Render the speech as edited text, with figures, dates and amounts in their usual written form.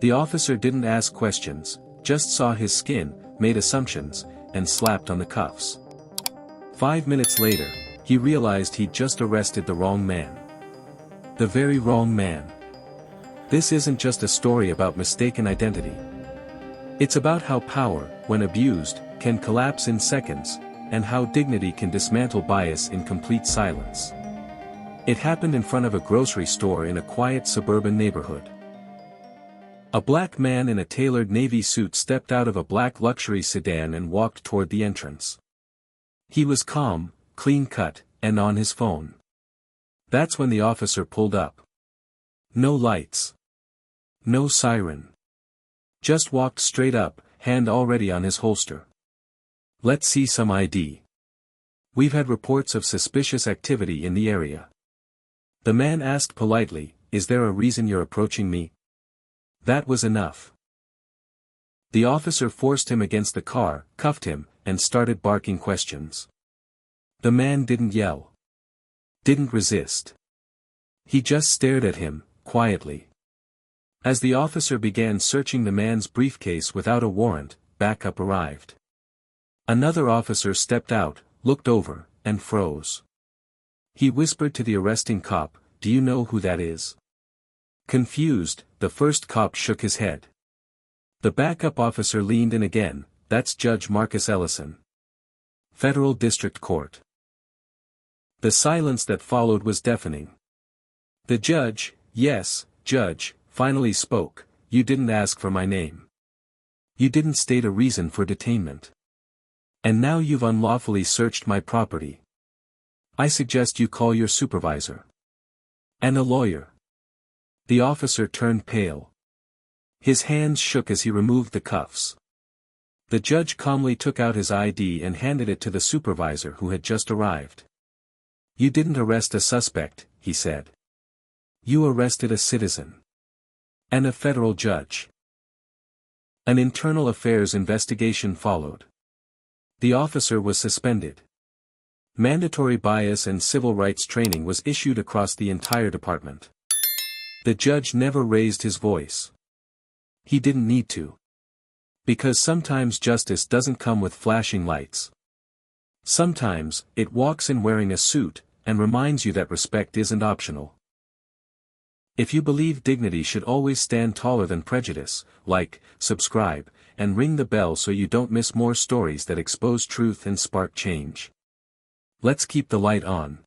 The officer didn't ask questions, just saw his skin, made assumptions, and slapped on the cuffs. 5 minutes later, he realized he'd just arrested the wrong man. The very wrong man. This isn't just a story about mistaken identity. It's about how power, when abused, can collapse in seconds, and how dignity can dismantle bias in complete silence. It happened in front of a grocery store in a quiet suburban neighborhood. A black man in a tailored navy suit stepped out of a black luxury sedan and walked toward the entrance. He was calm, clean-cut, and on his phone. That's when the officer pulled up. No lights. No siren. Just walked straight up, hand already on his holster. "Let's see some ID. We've had reports of suspicious activity in the area." The man asked politely, "Is there a reason you're approaching me?" That was enough. The officer forced him against the car, cuffed him, and started barking questions. The man didn't yell. Didn't resist. He just stared at him, quietly. As the officer began searching the man's briefcase without a warrant, backup arrived. Another officer stepped out, looked over, and froze. He whispered to the arresting cop, "Do you know who that is?" Confused, the first cop shook his head. The backup officer leaned in again, "That's Judge Marcus Ellison. Federal District Court." The silence that followed was deafening. The judge, "Yes, Judge," finally spoke, "You didn't ask for my name. You didn't state a reason for detainment. And now you've unlawfully searched my property. I suggest you call your supervisor. And a lawyer." The officer turned pale. His hands shook as he removed the cuffs. The judge calmly took out his ID and handed it to the supervisor who had just arrived. "You didn't arrest a suspect," he said. "You arrested a citizen. And a federal judge." An internal affairs investigation followed. The officer was suspended. Mandatory bias and civil rights training was issued across the entire department. The judge never raised his voice. He didn't need to. Because sometimes justice doesn't come with flashing lights. Sometimes, it walks in wearing a suit, and reminds you that respect isn't optional. If you believe dignity should always stand taller than prejudice, like, subscribe, and ring the bell so you don't miss more stories that expose truth and spark change. Let's keep the light on.